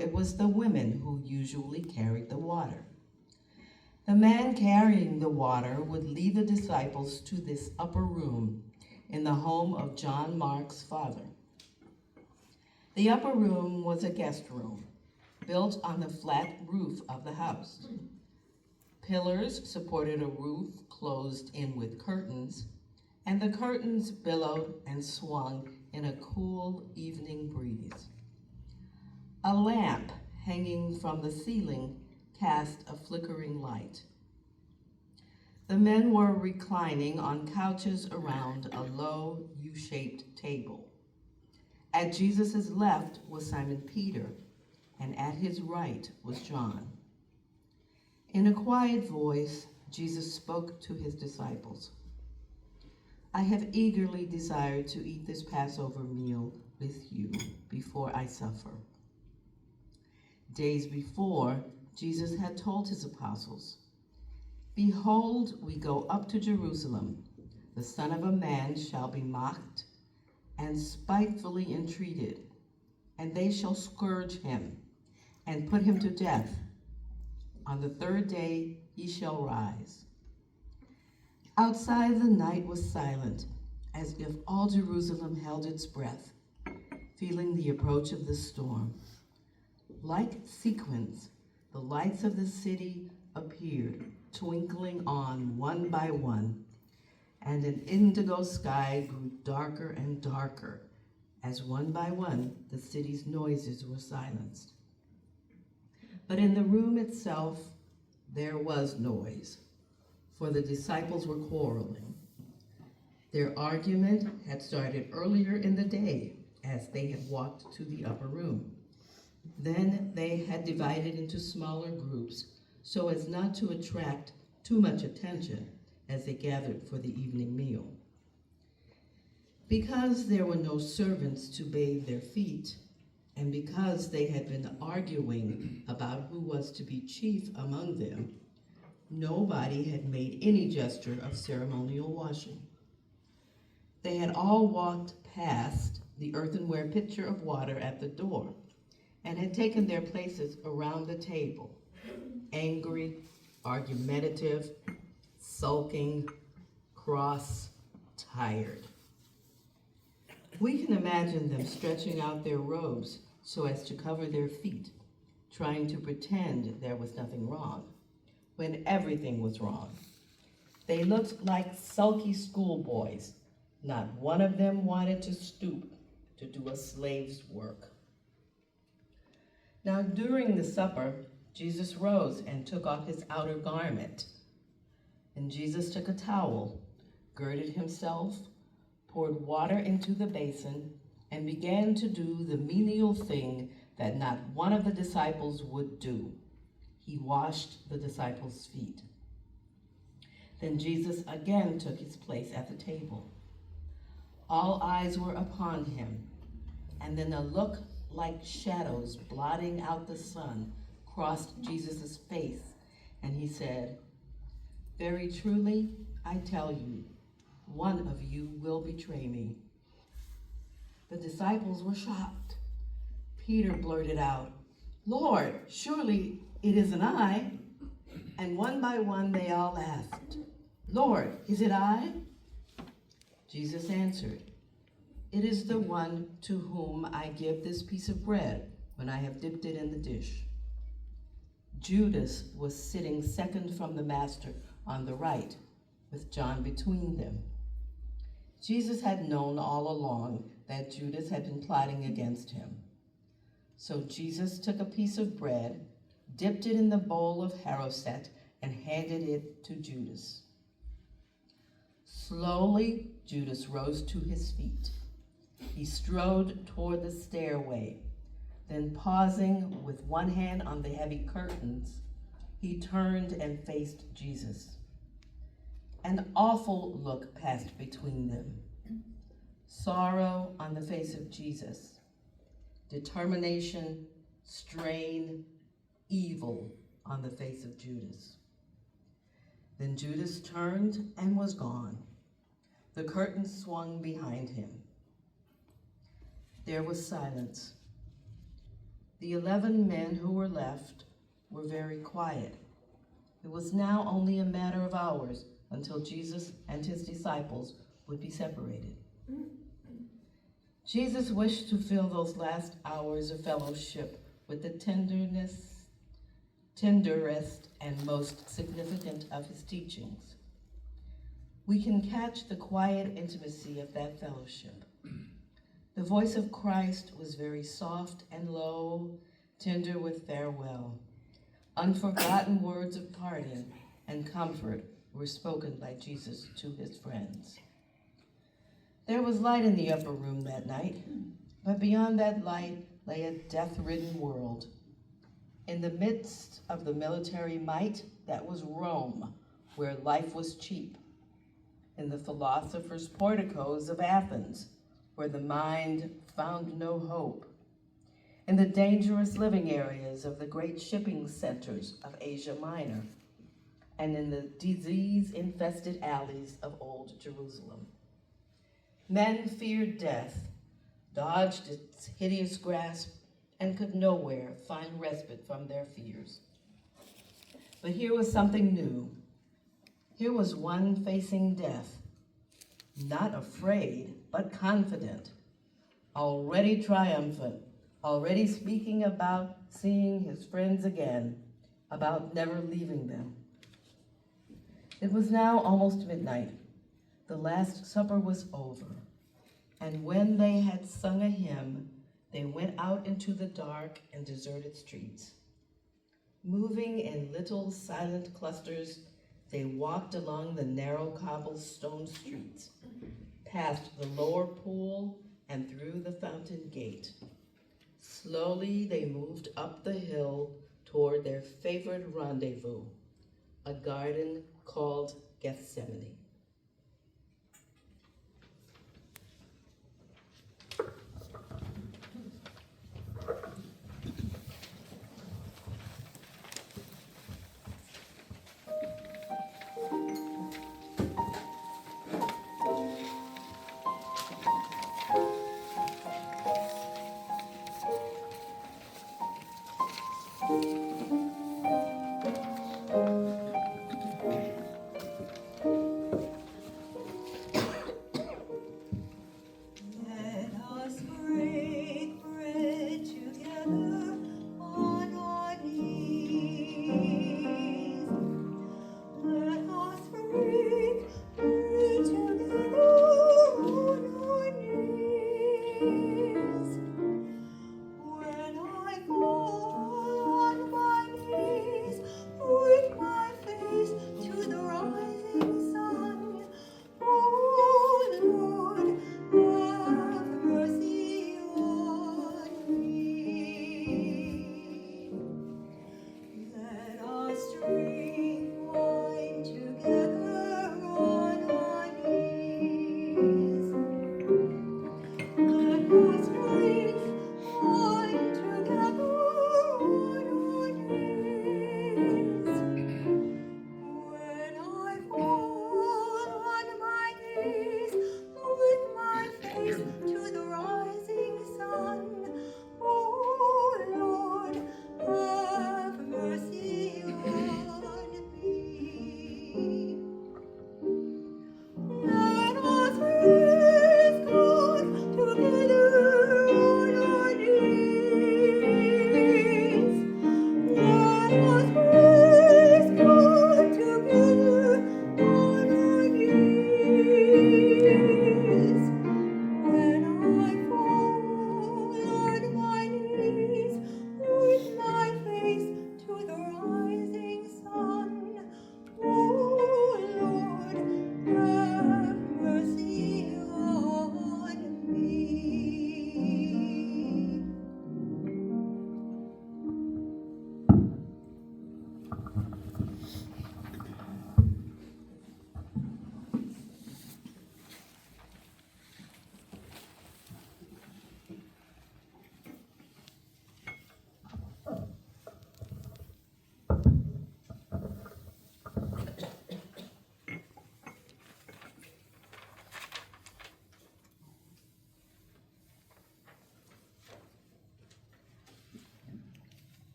it was the women who usually carried the water. The man carrying the water would lead the disciples to this upper room in the home of John Mark's father. The upper room was a guest room built on the flat roof of the house. Pillars supported a roof closed in with curtains, and the curtains billowed and swung in a cool evening breeze. A lamp hanging from the ceiling cast a flickering light. The men were reclining on couches around a low U-shaped table. At Jesus' left was Simon Peter, and at his right was John. In a quiet voice, Jesus spoke to his disciples. I have eagerly desired to eat this Passover meal with you before I suffer. Days before, Jesus had told his apostles, Behold, we go up to Jerusalem. The Son of a Man shall be mocked and spitefully entreated, and they shall scourge him and put him to death. On the third day he shall rise. Outside the night was silent, as if all Jerusalem held its breath, feeling the approach of the storm. Like sequins, the lights of the city appeared, twinkling on one by one, and an indigo sky grew darker and darker as one by one the city's noises were silenced. But in the room itself there was noise, for the disciples were quarreling. Their argument had started earlier in the day as they had walked to the upper room. Then they had divided into smaller groups so as not to attract too much attention as they gathered for the evening meal. Because there were no servants to bathe their feet, and because they had been arguing about who was to be chief among them, nobody had made any gesture of ceremonial washing. They had all walked past the earthenware pitcher of water at the door and had taken their places around the table, angry, argumentative, sulking, cross, tired. We can imagine them stretching out their robes so as to cover their feet, trying to pretend there was nothing wrong, when everything was wrong. They looked like sulky schoolboys. Not one of them wanted to stoop to do a slave's work. Now during the supper, Jesus rose and took off his outer garment. And Jesus took a towel, girded himself, poured water into the basin, and began to do the menial thing that not one of the disciples would do. He washed the disciples' feet. Then Jesus again took his place at the table. All eyes were upon him, and then a look like shadows blotting out the sun crossed Jesus' face, and he said, Very truly, I tell you, one of you will betray me. The disciples were shocked. Peter blurted out, Lord, surely it isn't I. And one by one they all asked, Lord, is it I? Jesus answered, It is the one to whom I give this piece of bread when I have dipped it in the dish. Judas was sitting second from the master on the right, with John between them. Jesus had known all along that Judas had been plotting against him. So Jesus took a piece of bread, dipped it in the bowl of haroset, and handed it to Judas. Slowly, Judas rose to his feet. He strode toward the stairway. Then, pausing with one hand on the heavy curtains, he turned and faced Jesus. An awful look passed between them. Sorrow on the face of Jesus. Determination, strain, evil on the face of Judas. Then Judas turned and was gone. The curtain swung behind him. There was silence. The 11 men who were left were very quiet. It was now only a matter of hours until Jesus and his disciples would be separated. Jesus wished to fill those last hours of fellowship with the tenderest and most significant of his teachings. We can catch the quiet intimacy of that fellowship. The voice of Christ was very soft and low, tender with farewell. Unforgotten words of parting and comfort were spoken by Jesus to his friends. There was light in the upper room that night, but beyond that light lay a death-ridden world. In the midst of the military might, that was Rome, where life was cheap. In the philosophers' porticos of Athens, where the mind found no hope. In the dangerous living areas of the great shipping centers of Asia Minor, and in the disease-infested alleys of Old Jerusalem. Men feared death, dodged its hideous grasp, and could nowhere find respite from their fears. But here was something new. Here was one facing death, not afraid, but confident, already triumphant, already speaking about seeing his friends again, about never leaving them. It was now almost midnight. The Last Supper was over, and when they had sung a hymn, they went out into the dark and deserted streets. Moving in little silent clusters, they walked along the narrow cobblestone streets, past the lower pool and through the fountain gate. Slowly they moved up the hill toward their favorite rendezvous, a garden called Gethsemane.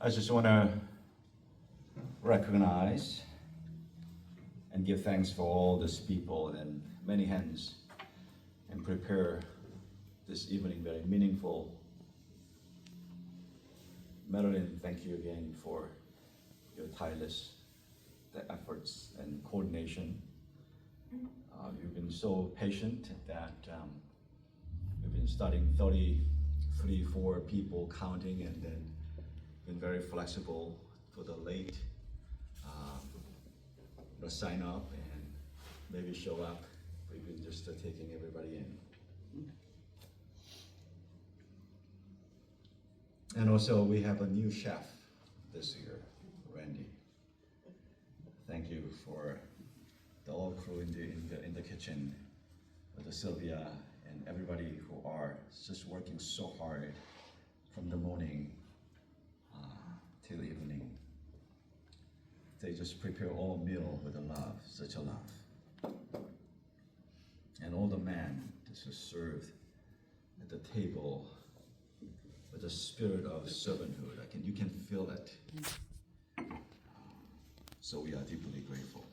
I just want to recognize and give thanks for all these people and many hands and prepare this evening very meaningful. Madeline, thank you again for your tireless efforts and coordination. You've been so patient that we've been studying 33, 4 people counting, and then been very flexible for the late sign up and maybe show up. We've been just taking everybody in. And also we have a new chef this year, Randy. Thank you for the whole crew in the kitchen, with Sylvia and everybody who are just working so hard from the morning till evening. They just prepare all meal with a love, such a love. And all the men just served at the table with the spirit of servanthood. You can feel it. So we are deeply grateful.